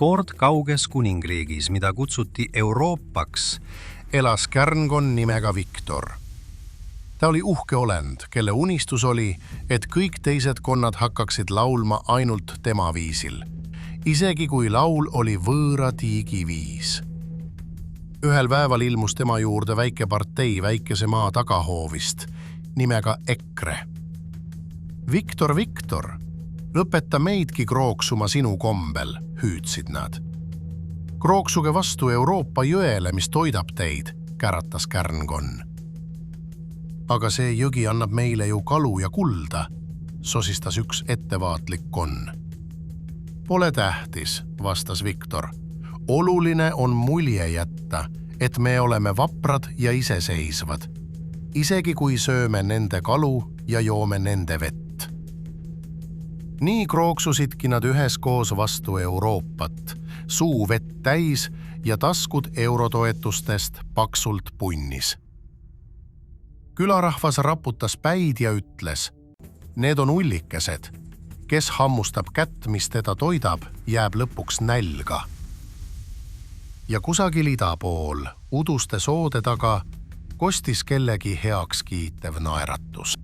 kord kauges kuningriigis, mida kutsuti Euroopaks, elas kärnkon nimega Viktor. Ta oli uhke olend, kelle unistus oli, et kõik teised konnad hakkaksid laulma ainult tema viisil, isegi kui laul oli võõra tiigi viis. Ühel päeval ilmus tema juurde väike partei väikese maa tagahoovist nimega EKRE. Viktor, Viktor, lõpeta meidki krooksuma sinu kombel, hüüdsid nad. Krooksuge vastu Euroopa jõele, mis toidab teid, käratas kärnkon. Aga see jõgi annab meile ju kalu ja kulda, sosistas üks ettevaatlik konn. Pole tähtis, vastas Viktor. Oluline on mulje jätta, et me oleme vaprad ja iseseisvad, isegi kui sööme nende kalu ja joome nende vett. Nii krooksusidki nad üheskoos vastu Euroopat, suu vett täis ja taskud eurotoetustest paksult punnis. Külarahvas raputas päid ja ütles, need on ullikesed. Kes hammustab kätt, mis teda toidab, jääb lõpuks nälga. Ja kusagil ida pool, uduste soode taga, kostis kellegi heaks kiitev naeratus.